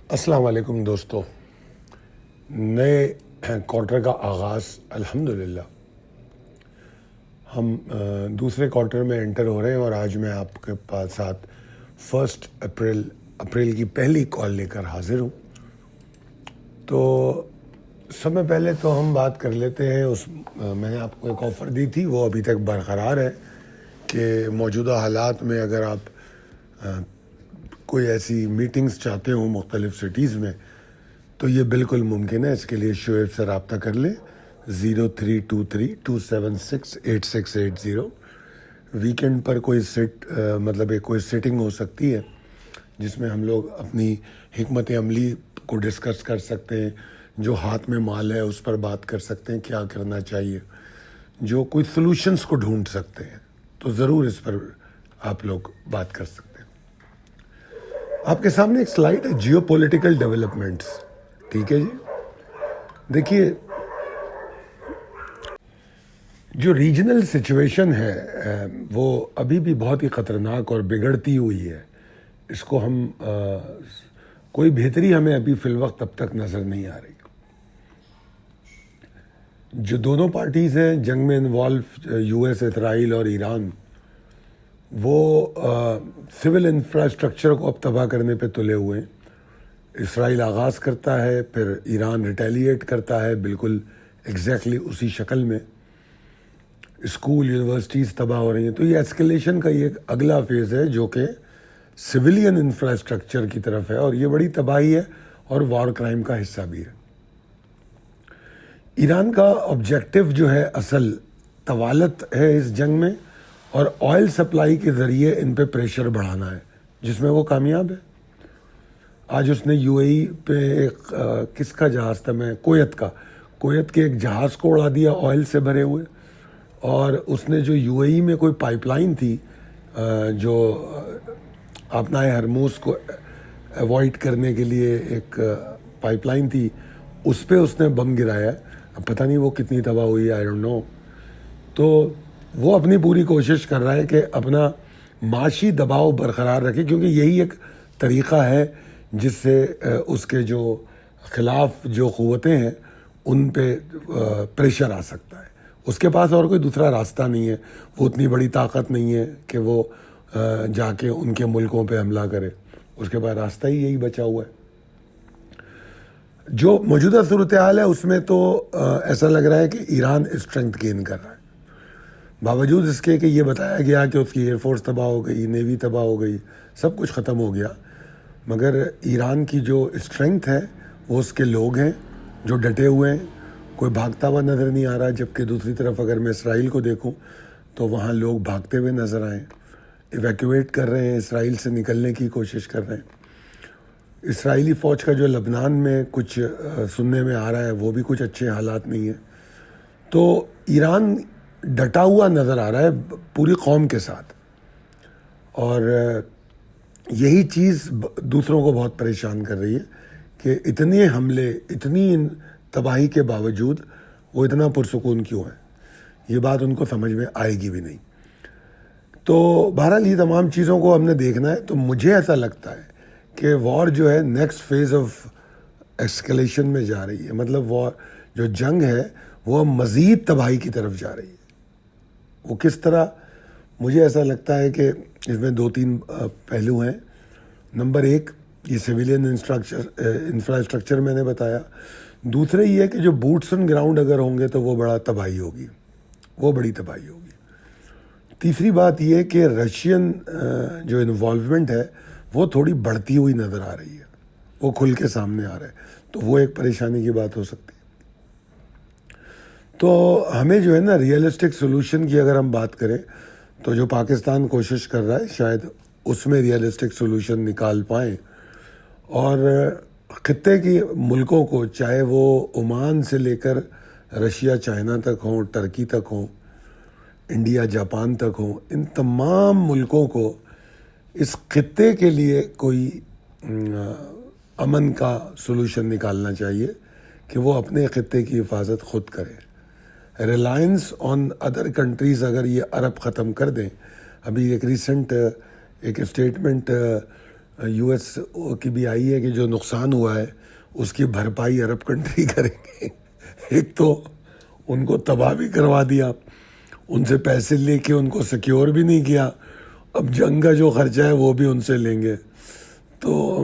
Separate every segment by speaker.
Speaker 1: السلام علیکم دوستو، نئے کوارٹر کا آغاز الحمدللہ ہم دوسرے کوارٹر میں انٹر ہو رہے ہیں، اور آج میں آپ کے پاس ساتھ 1 اپریل کی پہلی کال لے کر حاضر ہوں۔ تو سب میں پہلے تو ہم بات کر لیتے ہیں، میں نے آپ کو ایک آفر دی تھی، وہ ابھی تک برقرار ہے کہ موجودہ حالات میں اگر آپ کوئی ایسی میٹنگز چاہتے ہوں مختلف سٹیز میں تو یہ بالکل ممکن ہے۔ اس کے لیے شعیب سے رابطہ کر لیں 0323-276-8680۔ ویکنڈ پر کوئی کوئی سیٹنگ ہو سکتی ہے جس میں ہم لوگ اپنی حکمت عملی کو ڈسکس کر سکتے ہیں، جو ہاتھ میں مال ہے اس پر بات کر سکتے ہیں کیا کرنا چاہیے، جو کوئی سلوشنز کو ڈھونڈ سکتے ہیں، تو ضرور اس پر آپ لوگ بات کر سکتے ہیں۔ آپ کے سامنے ایک سلائیڈ ہے، جیو پولیٹیکل ڈیولپمنٹس، ٹھیک ہے جی۔ دیکھیے، جو ریجنل سچویشن ہے وہ ابھی بھی بہت ہی خطرناک اور بگڑتی ہوئی ہے۔ اس کو ہم کوئی بہتری ہمیں ابھی فی الوقت اب تک نظر نہیں آ رہی۔ جو دونوں پارٹیز ہیں جنگ میں انوالو، یو ایس، اسرائیل اور ایران، وہ سول انفراسٹرکچر کو اب تباہ کرنے پہ تلے ہوئے ہیں۔ اسرائیل آغاز کرتا ہے، پھر ایران ریٹیلیٹ کرتا ہے، بالکل ایگزیکٹلی اسی شکل میں۔ اسکول، یونیورسٹیز تباہ ہو رہی ہیں۔ تو یہ ایسکیلیشن کا یہ ایک اگلا فیز ہے جو کہ سویلین انفراسٹرکچر کی طرف ہے، اور یہ بڑی تباہی ہے اور وار کرائم کا حصہ بھی ہے۔ ایران کا آبجیکٹو جو ہے اصل طوالت ہے اس جنگ میں، اور آئل سپلائی کے ذریعے ان پہ پریشر بڑھانا ہے، جس میں وہ کامیاب ہے۔ آج اس نے یو اے ای پہ ایک کس کا جہاز تھا، کویت کے ایک جہاز کو اڑا دیا آئل سے بھرے ہوئے، اور اس نے جو یو اے ای میں کوئی پائپ لائن تھی جو آبنائے ہرموز کو ایوائڈ کرنے کے لیے ایک پائپ لائن تھی، اس پہ اس نے بم گرایا۔ اب پتہ نہیں وہ کتنی تباہ ہوئی، آئی ڈونٹ نو۔ تو وہ اپنی پوری کوشش کر رہا ہے کہ اپنا معاشی دباؤ برقرار رکھے، کیونکہ یہی ایک طریقہ ہے جس سے اس کے جو خلاف جو قوتیں ہیں ان پہ پریشر آ سکتا ہے۔ اس کے پاس اور کوئی دوسرا راستہ نہیں ہے، وہ اتنی بڑی طاقت نہیں ہے کہ وہ جا کے ان کے ملکوں پہ حملہ کرے، اس کے پاس راستہ ہی یہی بچا ہوا ہے۔ جو موجودہ صورتحال ہے اس میں تو ایسا لگ رہا ہے کہ ایران اسٹرینتھ گین کر رہا ہے، باوجود اس کے کہ یہ بتایا گیا کہ اس کی ایئر فورس تباہ ہو گئی، نیوی تباہ ہو گئی، سب کچھ ختم ہو گیا، مگر ایران کی جو اسٹرینتھ ہے وہ اس کے لوگ ہیں جو ڈٹے ہوئے ہیں۔ کوئی بھاگتا ہوا نظر نہیں آ رہا، جبکہ دوسری طرف اگر میں اسرائیل کو دیکھوں تو وہاں لوگ بھاگتے ہوئے نظر آئیں، ایویکویٹ کر رہے ہیں، اسرائیل سے نکلنے کی کوشش کر رہے ہیں۔ اسرائیلی فوج کا جو لبنان میں کچھ سننے میں آ رہا ہے وہ بھی کچھ اچھے حالات نہیں ہیں۔ تو ایران ڈٹا ہوا نظر آ رہا ہے پوری قوم کے ساتھ، اور یہی چیز دوسروں کو بہت پریشان کر رہی ہے کہ اتنے حملے، اتنی تباہی کے باوجود وہ اتنا پرسکون کیوں ہیں، یہ بات ان کو سمجھ میں آئے گی بھی نہیں۔ تو بہرحال یہ تمام چیزوں کو ہم نے دیکھنا ہے۔ تو مجھے ایسا لگتا ہے کہ وار جو ہے نیکسٹ فیز آف ایسکیلیشن میں جا رہی ہے، مطلب وار جو جنگ ہے وہ مزید تباہی کی طرف جا رہی ہے۔ وہ کس طرح؟ مجھے ایسا لگتا ہے کہ اس میں 2-3 پہلو ہیں۔ نمبر 1، یہ سویلین انفراسٹرکچر میں نے بتایا۔ دوسرے یہ ہے کہ جو بوٹس آن گراؤنڈ اگر ہوں گے تو وہ بڑی تباہی ہوگی۔ تیسری بات یہ ہے کہ رشین جو انوالومنٹ ہے وہ تھوڑی بڑھتی ہوئی نظر آ رہی ہے، وہ کھل کے سامنے آ رہا ہے، تو وہ ایک پریشانی کی بات ہو سکتی ہے۔ تو ہمیں جو ہے نا ریئلسٹک سولوشن کی اگر ہم بات کریں تو جو پاکستان کوشش کر رہا ہے شاید اس میں ریئلسٹک سولوشن نکال پائیں، اور خطے کی ملکوں کو، چاہے وہ عمان سے لے کر رشیا چائنا تک ہوں، ٹرکی تک ہوں، انڈیا جاپان تک ہوں، ان تمام ملکوں کو اس خطے کے لیے کوئی امن کا سولوشن نکالنا چاہیے کہ وہ اپنے خطے کی حفاظت خود کرے۔ ریلائنس آن ادر کنٹریز اگر یہ عرب ختم کر دیں، ابھی ایک ریسنٹ ایک اسٹیٹمنٹ یو ایس کی بھی آئی ہے کہ جو نقصان ہوا ہے اس کی بھرپائی عرب کنٹری کریں گے. ایک تو ان کو تباہ بھی کروا دیا, ان سے پیسے لے کے ان کو سیکیور بھی نہیں کیا, اب جنگ کا جو خرچہ ہے وہ بھی ان سے لیں گے. تو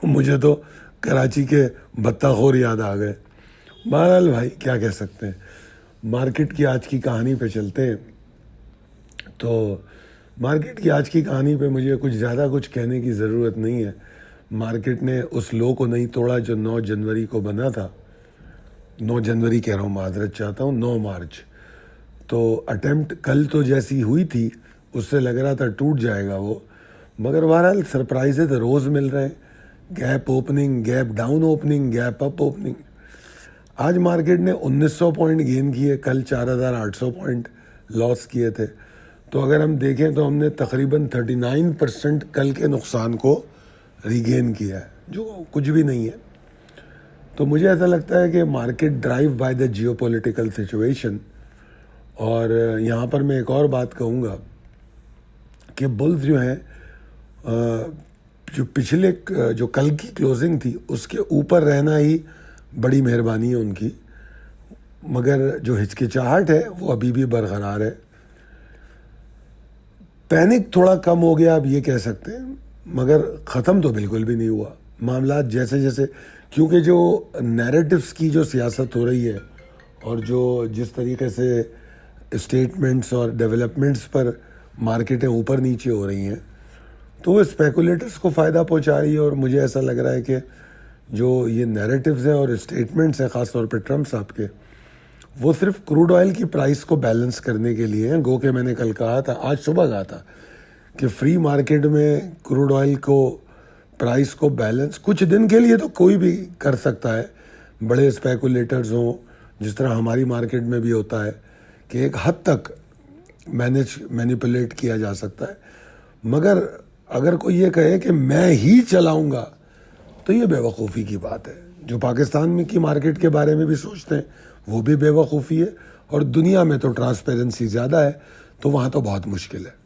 Speaker 1: مجھے تو کراچی کے بتہ خور یاد آ گئے. بہرحال بھائی کیا کہہ سکتے ہیں, مارکیٹ کی آج کی کہانی پہ چلتے ہیں. تو مارکیٹ کی آج کی کہانی پہ مجھے کچھ زیادہ کچھ کہنے کی ضرورت نہیں ہے. مارکیٹ نے اس لو کو نہیں توڑا جو 9 جنوری کو بنا تھا. 9 جنوری کہہ رہا ہوں, معذرت چاہتا ہوں, 9 مارچ. تو اٹیمپٹ کل تو جیسی ہوئی تھی اس سے لگ رہا تھا ٹوٹ جائے گا وہ, مگر بہرحال سرپرائزز روز مل رہے ہیں. Gap opening, gap down opening, gap up opening. آج مارکیٹ نے 1900 پوائنٹ گین کیے, کل 4800 پوائنٹ لاس کیے تھے. تو اگر ہم دیکھیں تو ہم نے تقریباً 39% کل کے نقصان کو ریگین کیا ہے, جو کچھ بھی نہیں ہے. تو مجھے ایسا لگتا ہے کہ market drive by the geopolitical situation. اور یہاں پر میں ایک اور بات کہوں گا کہ بلز جو ہیں, جو پچھلے جو کل کی کلوزنگ تھی اس کے اوپر رہنا ہی بڑی مہربانی ہے ان کی, مگر جو ہچکچاہٹ ہے وہ ابھی بھی برقرار ہے. پینک تھوڑا کم ہو گیا, اب یہ کہہ سکتے ہیں, مگر ختم تو بالکل بھی نہیں ہوا. معاملات جیسے جیسے, کیونکہ جو نیریٹوز کی جو سیاست ہو رہی ہے اور جو جس طریقے سے اسٹیٹمنٹس اور ڈیولپمنٹس پر مارکیٹیں اوپر نیچے ہو رہی ہیں, تو وہ اسپیکولیٹرز کو فائدہ پہنچا رہی ہے. اور مجھے ایسا لگ رہا ہے کہ جو یہ نیریٹوز ہیں اور اسٹیٹمنٹس ہیں خاص طور پہ ٹرمپ صاحب کے, وہ صرف کروڈ آئل کی پرائس کو بیلنس کرنے کے لیے ہیں. گو کہ میں نے کل کہا تھا, آج صبح کہا تھا کہ فری مارکیٹ میں کروڈ آئل کو پرائس کو بیلنس کچھ دن کے لیے تو کوئی بھی کر سکتا ہے, بڑے اسپیکولیٹرز ہوں, جس طرح ہماری مارکیٹ میں بھی ہوتا ہے کہ ایک حد تک مینیپولیٹ کیا جا سکتا ہے. مگر اگر کوئی یہ کہے کہ میں ہی چلاؤں گا تو یہ بے وقوفی کی بات ہے. جو پاکستان میں کی مارکیٹ کے بارے میں بھی سوچتے ہیں وہ بھی بے وقوفی ہے, اور دنیا میں تو ٹرانسپیرنسی زیادہ ہے تو وہاں تو بہت مشکل ہے.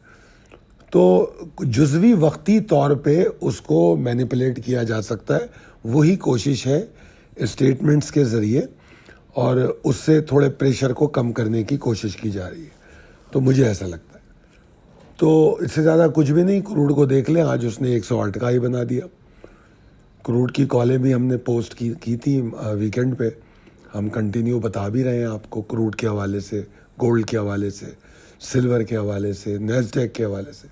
Speaker 1: تو جزوی وقتی طور پہ اس کو مینیپولیٹ کیا جا سکتا ہے, وہی کوشش ہے اسٹیٹمنٹس کے ذریعے, اور اس سے تھوڑے پریشر کو کم کرنے کی کوشش کی جا رہی ہے. تو مجھے ایسا لگتا ہے. تو اس سے زیادہ کچھ بھی نہیں. کروڈ کو دیکھ لیں, آج اس نے 108 کا ہی بنا دیا. کروڈ کی کالیں بھی ہم نے پوسٹ کی تھی ویکینڈ پہ, ہم کنٹینیو بتا بھی رہے ہیں آپ کو, کروڈ کے حوالے سے, گولڈ کے حوالے سے, سلور کے حوالے سے, نیسڈیک کے حوالے سے,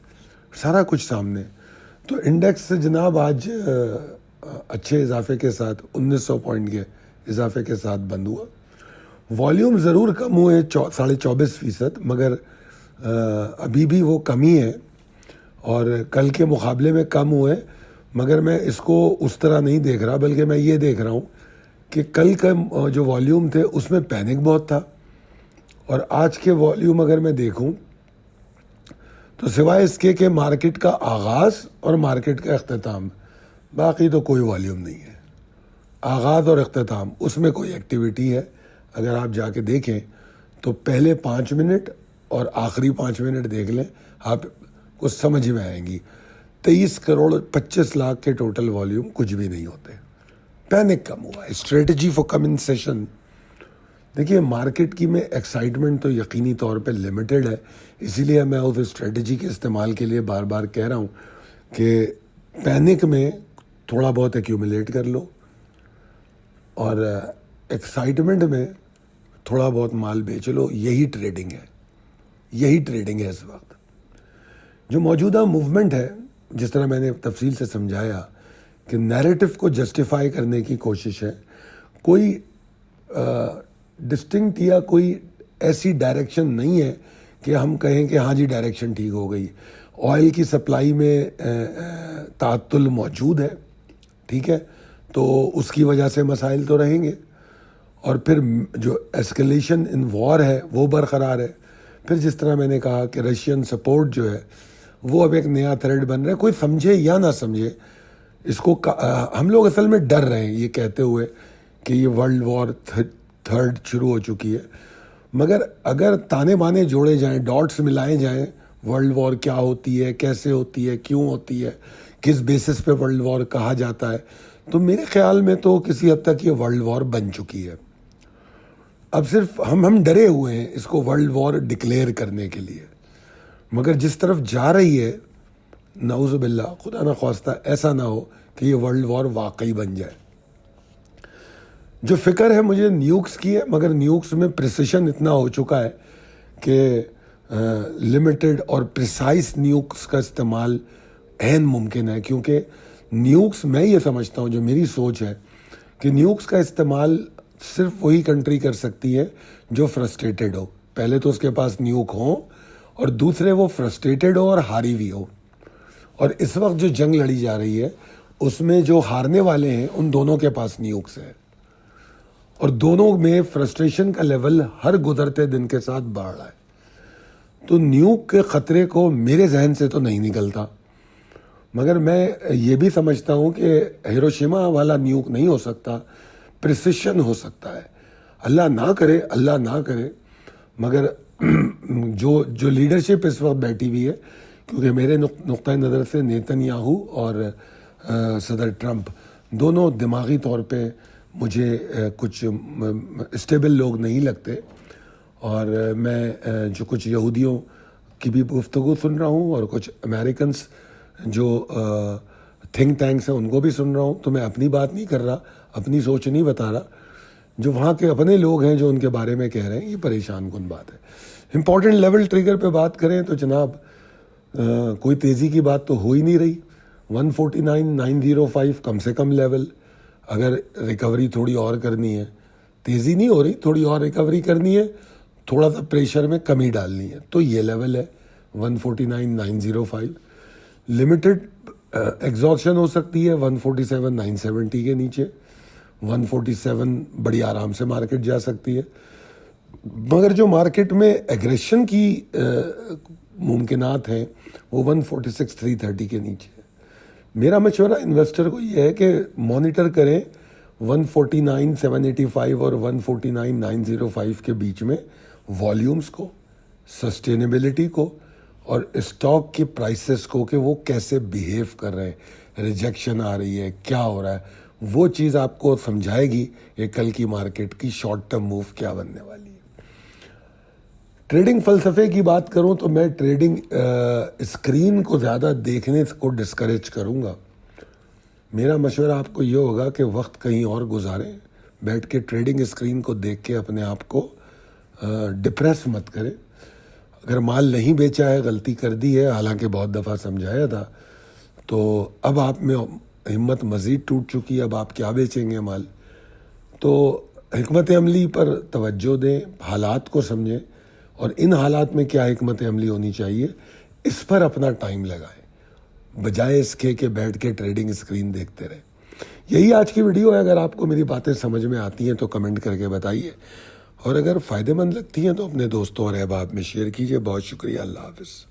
Speaker 1: سارا کچھ سامنے. تو انڈیکس جناب آج اچھے اضافے کے ساتھ 1900 پوائنٹ کے اضافے کے ساتھ بند ہوا. والیوم ضرور کم ہوئے 24.5%, مگر ابھی بھی وہ کمی ہے, اور کل کے مقابلے میں کم ہوئے. مگر میں اس کو اس طرح نہیں دیکھ رہا, بلکہ میں یہ دیکھ رہا ہوں کہ کل کا جو والیوم تھے اس میں پینک بہت تھا, اور آج کے والیوم اگر میں دیکھوں تو سوائے اس کے کہ مارکیٹ کا آغاز اور مارکیٹ کا اختتام, باقی تو کوئی والیوم نہیں ہے. آغاز اور اختتام اس میں کوئی ایکٹیویٹی ہے. اگر آپ جا کے دیکھیں تو پہلے 5 منٹ اور آخری 5 منٹ دیکھ لیں, آپ کو سمجھ میں آئیں گی. 23 کروڑ 25 لاکھ کے ٹوٹل والیوم کچھ بھی نہیں ہوتے. پینک کم ہوا. اسٹریٹجی فور کمنگ سیشن, دیکھیے مارکیٹ کی میں ایکسائٹمنٹ تو یقینی طور پہ لمیٹڈ ہے, اسی لیے میں اس اسٹریٹجی کے استعمال کے لیے بار بار کہہ رہا ہوں کہ پینک میں تھوڑا بہت ایکیومولیٹ کر لو, اور ایکسائٹمنٹ میں تھوڑا بہت مال بیچ لو. یہی ٹریڈنگ ہے, یہی ٹریڈنگ ہے اس وقت. جو موجودہ موومنٹ ہے, جس طرح میں نے تفصیل سے سمجھایا کہ نیریٹو کو جسٹیفائی کرنے کی کوشش ہے, کوئی ڈسٹنکٹ یا کوئی ایسی ڈائریکشن نہیں ہے کہ ہم کہیں کہ ہاں جی ڈائریکشن ٹھیک ہو گئی. آئل کی سپلائی میں تعطل موجود ہے, ٹھیک ہے, تو اس کی وجہ سے مسائل تو رہیں گے. اور پھر جو ایسکلیشن ان وار ہے وہ برقرار ہے. پھر جس طرح میں نے کہا کہ رشین سپورٹ جو ہے وہ اب ایک نیا تھریڈ بن رہا ہے. کوئی سمجھے یا نہ سمجھے اس کو, ہم لوگ اصل میں ڈر رہے ہیں یہ کہتے ہوئے کہ یہ ورلڈ وار 3 شروع ہو چکی ہے. مگر اگر تانے بانے جوڑے جائیں, ڈاٹس ملائے جائیں, ورلڈ وار کیا ہوتی ہے, کیسے ہوتی ہے, کیوں ہوتی ہے, کس بیسس پہ ورلڈ وار کہا جاتا ہے. تو میرے خیال میں تو کسی حد تک یہ ورلڈ وار بن چکی ہے. اب صرف ہم ڈرے ہوئے ہیں اس کو ورلڈ وار ڈکلیئر کرنے کے لیے، مگر جس طرف جا رہی ہے نعوذ باللہ خدا نہ خواستہ ایسا نہ ہو کہ یہ ورلڈ وار واقعی بن جائے. جو فکر ہے مجھے نیوکس کی ہے، مگر نیوکس میں پریسیشن اتنا ہو چکا ہے کہ لمیٹڈ اور پریسائز نیوکس کا استعمال عین ممکن ہے. کیونکہ نیوکس میں یہ سمجھتا ہوں، جو میری سوچ ہے کہ نیوکس کا استعمال صرف وہی کنٹری کر سکتی ہے جو فرسٹریٹڈ ہو. پہلے تو اس کے پاس نیوک ہوں اور دوسرے وہ فرسٹریٹڈ ہو اور ہاری بھی ہو. اور اس وقت جو جنگ لڑی جا رہی ہے اس میں جو ہارنے والے ہیں ان دونوں کے پاس نیوکس ہے، اور دونوں میں فرسٹریشن کا لیول ہر گزرتے دن کے ساتھ بڑھ رہا ہے. تو نیوک کے خطرے کو میرے ذہن سے تو نہیں نکلتا، مگر میں یہ بھی سمجھتا ہوں کہ ہیروشیما والا نیوک نہیں ہو سکتا، پریسیشن ہو سکتا ہے. اللہ نہ کرے مگر جو لیڈرشپ اس وقت بیٹھی ہوئی ہے، کیونکہ میرے نقطۂ نظر سے نیتن یاہو اور صدر ٹرمپ دونوں دماغی طور پہ مجھے کچھ اسٹیبل لوگ نہیں لگتے. اور میں جو کچھ یہودیوں کی بھی گفتگو سن رہا ہوں اور کچھ امریکنس جو تھنک ٹینکس ہیں ان کو بھی سن رہا ہوں، تو میں اپنی بات نہیں کر رہا، اپنی سوچ نہیں بتا رہا. جو وہاں کے اپنے لوگ ہیں جو ان کے بارے میں کہہ رہے ہیں، یہ پریشان کن بات ہے. امپورٹنٹ لیول ٹریگر پہ بات کریں تو جناب کوئی تیزی کی بات تو ہو ہی نہیں رہی. 149,905 کم سے کم لیول. اگر ریکوری تھوڑی اور کرنی ہے، تیزی نہیں ہو رہی، تھوڑی اور ریکوری کرنی ہے، تھوڑا سا پریشر میں کمی ڈالنی ہے، تو یہ لیول ہے 149,905. لمیٹڈ ایگزاسشن ہو سکتی ہے 147,970 کے نیچے. 147 بڑی آرام سے مارکیٹ جا سکتی ہے. مگر جو مارکیٹ میں ایگریشن کی ممکنات ہیں وہ 146,330 کے نیچے ہے. میرا مشورہ انویسٹر کو یہ ہے کہ مانیٹر کریں 149,785 اور 149,905 کے بیچ میں والیومز کو، سسٹینیبلٹی کو، اور اسٹاک کی پرائسز کو کہ وہ کیسے بیہیو کر رہے ہیں. ریجیکشن آ رہی ہے، کیا ہو رہا ہے، وہ چیز آپ کو سمجھائے گی کہ کل کی مارکیٹ کی شارٹ ٹرم موو کیا بننے والی ہے. ٹریڈنگ فلسفے کی بات کروں تو میں ٹریڈنگ اسکرین کو زیادہ دیکھنے کو ڈسکریج کروں گا. میرا مشورہ آپ کو یہ ہوگا کہ وقت کہیں اور گزاریں، بیٹھ کے ٹریڈنگ اسکرین کو دیکھ کے اپنے آپ کو ڈپریس مت کریں. اگر مال نہیں بیچا ہے، غلطی کر دی ہے، حالانکہ بہت دفعہ سمجھایا تھا، تو اب آپ میں ہمت مزید ٹوٹ چکی ہے. اب آپ کیا بیچیں گے مال؟ تو حکمت عملی پر توجہ دیں، حالات کو سمجھیں، اور ان حالات میں کیا حکمت عملی ہونی چاہیے اس پر اپنا ٹائم لگائیں، بجائے اس کے کہ بیٹھ کے ٹریڈنگ اسکرین دیکھتے رہیں. یہی آج کی ویڈیو ہے. اگر آپ کو میری باتیں سمجھ میں آتی ہیں تو کمنٹ کر کے بتائیے، اور اگر فائدہ مند لگتی ہیں تو اپنے دوستوں اور احباب میں شیئر کیجیے. بہت شکریہ. اللہ حافظ.